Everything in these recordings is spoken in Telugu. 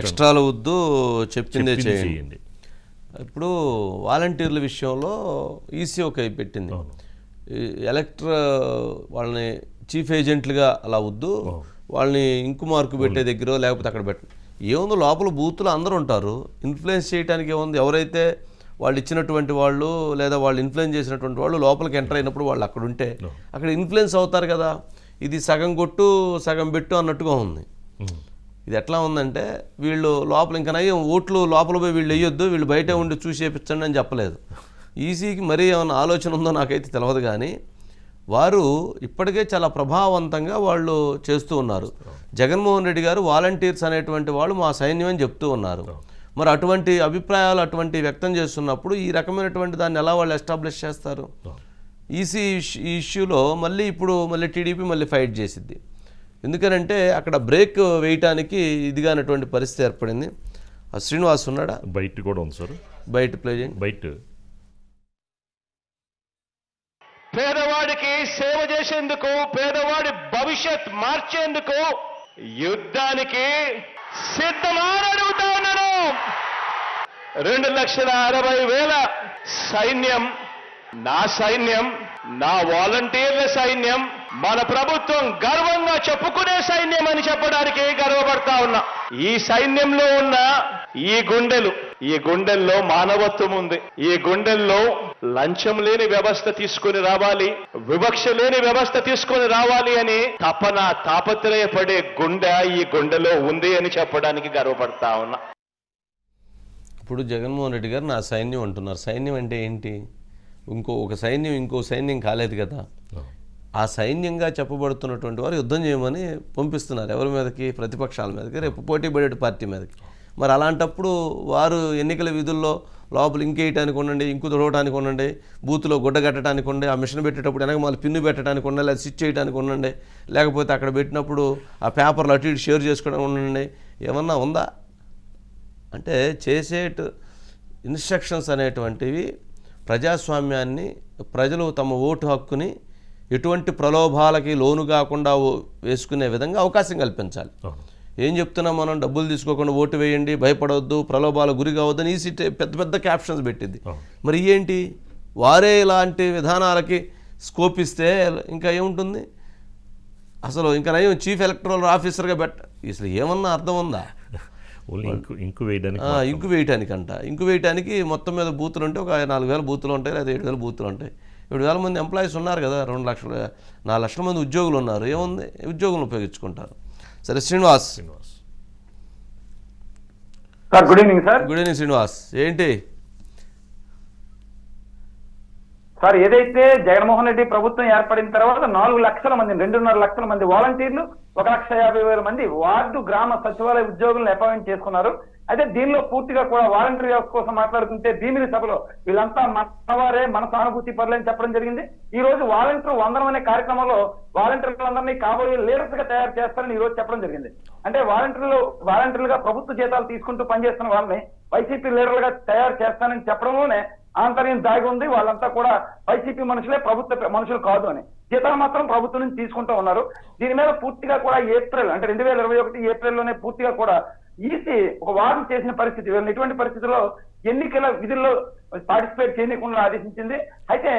ఎక్స్ట్రాలు వద్దు, చెప్పిందే చేయండి. ఇప్పుడు వాలంటీర్ల విషయంలో ఈసీ ఒక పెట్టింది, వాళ్ళని చీఫ్ ఏజెంట్లుగా అలా వద్దు, వాళ్ళని ఇంకు మార్కు పెట్టే దగ్గర లేకపోతే అక్కడ పెట్టండి. ఏముందో లోపల బూత్లో అందరూ ఉంటారు, ఇన్ఫ్లుయెన్స్ చేయడానికి ఏముంది? ఎవరైతే వాళ్ళు ఇచ్చినటువంటి వాళ్ళు లేదా వాళ్ళు ఇన్ఫ్లుయెన్స్ చేసినటువంటి వాళ్ళు లోపలికి ఎంటర్ అయినప్పుడు వాళ్ళు అక్కడ ఉంటే అక్కడ ఇన్ఫ్లుయెన్స్ అవుతారు కదా. ఇది సగం కొట్టు సగం పెట్టు అన్నట్టుగా ఉంది. ఇది ఎట్లా ఉందంటే వీళ్ళు లోపల ఇంకా నయ్యం ఓట్లు లోపల పోయి వీళ్ళు వేయొద్దు, వీళ్ళు బయట ఉండి చూసి చేపించండి అని చెప్పలేదు. ఈసీకి మరీ ఏమైనా ఆలోచన ఉందో నాకైతే తెలియదు, కానీ వారు ఇప్పటికే చాలా ప్రభావవంతంగా వాళ్ళు చేస్తూ ఉన్నారు. జగన్మోహన్ రెడ్డి గారు వాలంటీర్స్ అనేటువంటి వాళ్ళు మా సైన్యం అని చెప్తూ ఉన్నారు. మరి అటువంటి అభిప్రాయాలు అటువంటి వ్యక్తం చేస్తున్నప్పుడు ఈ రకమైనటువంటి దాన్ని ఎలా వాళ్ళు ఎస్టాబ్లిష్ చేస్తారు? ఈసీ ఈ ఇష్యూలో ఇప్పుడు టీడీపీ ఫైట్ చేసిద్ది. ఎందుకనంటే అక్కడ బ్రేక్ వేయటానికి ఇదిగానటువంటి పరిస్థితి ఏర్పడింది. శ్రీనివాస్ ఉన్నాడా? బయట కూడా ఉంది సార్, బయట ప్లే చేయండి. బయట పేదవాడికి సేవ చేసేందుకు, పేదవాడి భవిష్యత్ మార్చేందుకు యుద్ధానికి సిద్ధమని అడుగుతా ఉన్నాను. 2,60,000 సైన్యం, నా సైన్యం, నా వాలంటీర్ల సైన్యం, మన ప్రభుత్వం గర్వంగా చెప్పుకునే సైన్యం అని చెప్పడానికి గర్వపడతా ఉన్నా. ఈ సైన్యంలో ఉన్న ఈ గుండెల్లో మానవత్వం ఉంది. ఈ గుండెల్లో లంచం లేని వ్యవస్థ తీసుకొని రావాలి, వివక్ష లేని వ్యవస్థ తీసుకొని రావాలి అని తాపత్రయపడే గుండె ఈ గుండెలో ఉంది అని చెప్పడానికి గర్వపడతా ఉన్నా. ఇప్పుడు జగన్మోహన్ రెడ్డి గారు నా సైన్యం అంటున్నారు. సైన్యం అంటే ఏంటి? ఒక సైన్యం ఇంకో సైన్యం కాలేదు కదా. ఆ సైన్యంగా చెప్పబడుతున్నటువంటి వారు యుద్ధం చేయమని పంపిస్తున్నారు. ఎవరి మీదకి? ప్రతిపక్షాల మీదకి, రేపు పోటీ పడే పార్టీ మీదకి. మరి అలాంటప్పుడు వారు ఎన్నికల విధుల్లో లోపల ఇంకేయటానికి ఉండండి, ఇంకు తొడవటానికి ఉండండి, బూత్లో గుడ్డ కట్టడానికి ఉండండి, ఆ మిషన్ పెట్టేటప్పుడు వెనక మళ్ళీ పిన్ను పెట్టడానికి ఉండండి, లేదా స్విచ్ చేయడానికి ఉండండి, లేకపోతే అక్కడ పెట్టినప్పుడు ఆ పేపర్లు అటు ఇటు షేర్ చేసుకోవడానికి ఉండండి. ఏమన్నా ఉందా? అంటే ఇన్స్ట్రక్షన్స్ అనేటువంటివి ప్రజాస్వామ్యాన్ని, ప్రజలు తమ ఓటు హక్కుని ఎటువంటి ప్రలోభాలకి లోను కాకుండా వేసుకునే విధంగా అవకాశం కల్పించాలి. ఏం చెప్తున్నాం మనం? డబ్బులు తీసుకోకుండా ఓటు వేయండి, భయపడవద్దు, ప్రలోభాల గురి కావద్దని ఈసీ పెద్ద పెద్ద క్యాప్షన్స్ పెట్టింది. మరి ఏంటి? వారే ఇలాంటి విధానాలకి స్కోప్ ఇస్తే ఇంకా ఏముంటుంది? అసలు ఇంకా నయం చీఫ్ ఎలక్టరల్ ఆఫీసర్గా అసలు ఏమన్నా అర్థం ఉందా? ఇంకు వేయటానికంట. ఇంకు వేయటానికి మొత్తం మీద బూతులు ఉంటే ఒక 4,000 బూతులు ఉంటాయి, లేదా 7,000 బూతులు ఉంటాయి. 7,000 మంది ఎంప్లాయీస్ ఉన్నారు కదా, 4 లక్షల మంది ఉద్యోగులు ఉన్నారు. ఏముంది? ఉద్యోగులను ఉపయోగించుకుంటారు. సరే Srinivas. Sir good evening sir. Good evening Srinivas. ఏంటి సార్, ఏదైతే జగన్మోహన్ రెడ్డి ప్రభుత్వం ఏర్పడిన తర్వాత 4 లక్షల మంది, 2.5 లక్షల మంది వాలంటీర్లు, 1,50,000 మంది వార్డు గ్రామ సచివాలయ ఉద్యోగులను అపాయింట్ చేసుకున్నారు. అయితే దీనిలో పూర్తిగా కూడా వాలంటీర్ వ్యవస్థ కోసం మాట్లాడుకుంటే భీమిలి సభలో వీళ్ళంతా మనవారే, మన సానుభూతి పరులని చెప్పడం జరిగింది. ఈ రోజు వాలంటీర్ వందనం అనే కార్యక్రమంలో వాలంటీర్లందరినీ కాబోయే లీడర్స్ గా తయారు చేస్తారని ఈ రోజు చెప్పడం జరిగింది. అంటే వాలంటీర్లుగా ప్రభుత్వ జీతాలు తీసుకుంటూ పనిచేస్తున్న వాళ్ళని వైసీపీ లీడర్లుగా తయారు చేస్తానని చెప్పడంలోనే ఆంతర్యం దాగి ఉంది. వాళ్ళంతా కూడా వైసీపీ మనుషులే, ప్రభుత్వ మనుషులు కాదు అని. జీతాలు మాత్రం ప్రభుత్వం నుంచి తీసుకుంటూ ఉన్నారు. దీని మీద పూర్తిగా కూడా ఏప్రిల్ అంటే 2021 ఏప్రిల్లోనే పూర్తిగా కూడా ఈసీ ఒక వాదన చేసిన పరిస్థితి. వీళ్ళని ఎటువంటి పరిస్థితుల్లో ఎన్నికల విధుల్లో పార్టిసిపేట్ చేయకుండా ఆదేశించింది. అయితే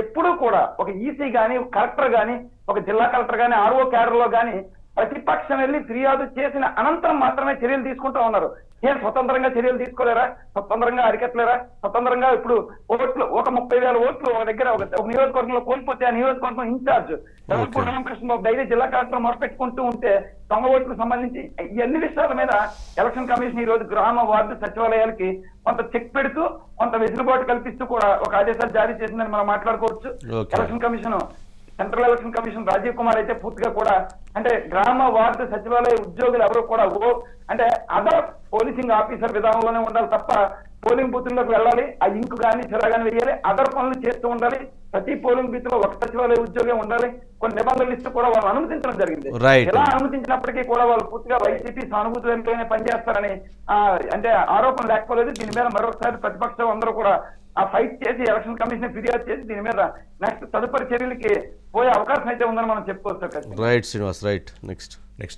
ఎప్పుడూ కూడా ఒక ఈసీ కానీ, కలెక్టర్ కానీ, ఒక జిల్లా కలెక్టర్ కానీ, ఆర్ఓ క్యాడర్ లో కానీ ప్రతిపక్షం వెళ్ళి ఫిర్యాదు చేసిన అనంతరం మాత్రమే చర్యలు తీసుకుంటూ ఉన్నారు. ఏం స్వతంత్రంగా చర్యలు తీసుకోలేరా? స్వతంత్రంగా అరికట్టలేరా? స్వతంత్రంగా ఇప్పుడు ఓట్లు, ఒక 30,000 ఓట్లు ఒక దగ్గర ఒక నియోజకవర్గంలో కోల్పోతే ఆ నియోజకవర్గం ఇన్ఛార్జ్ రామకృష్ణ డైలీ జిల్లా కలెక్టర్ మొరపెట్టుకుంటూ ఉంటే దొంగ ఓట్లకు సంబంధించి ఇవన్నీ విషయాల మీద ఎలక్షన్ కమిషన్ ఈ రోజు గ్రామ వార్డు సచివాలయాలకి కొంత చెక్ పెడుతూ, కొంత వెసులుబాటు కల్పిస్తూ కూడా ఒక ఆదేశాలు జారీ చేసిందని మనం మాట్లాడుకోవచ్చు. Election commission, central election commission Rajiv Kumar అయితే పూర్తిగా కూడా అంటే గ్రామ వార్డు సచివాలయ ఉద్యోగులు ఎవరు కూడా అంటే అదర్ పోలీసింగ్ ఆఫీసర్ విధానంలోనే ఉండాలి తప్ప పోలింగ్ బూత్లోకి వెళ్ళాలి, ఆ ఇంకు కానీ చిరా కానీ వేయాలి, అదర్ పనులు చేస్తూ ఉండాలి. ప్రతి పోలింగ్ బూత్ లో ఒక సచివాలయ ఉద్యోగం ఉండాలి. కొన్ని నిబంధనలు ఇస్తూ కూడా వాళ్ళు అనుమతించడం జరిగింది. ఇలా అనుమతించినప్పటికీ కూడా వాళ్ళు పూర్తిగా వైసీపీ సానుభూతిలోనే పనిచేస్తారని అంటే ఆరోపణ లేకపోలేదు. దీని మీద మరొకసారి ప్రతిపక్షం అందరూ కూడా ఆ ఫైట్ చేసి ఎలక్షన్ కమిషన్ ఫిర్యాదు చేసి దీని మీద నెక్స్ట్ తదుపరి చర్యలకి పోయే అవకాశం అయితే ఉందని మనం చెప్పుకోవచ్చు. Right Srinivas, right. నెక్స్ట్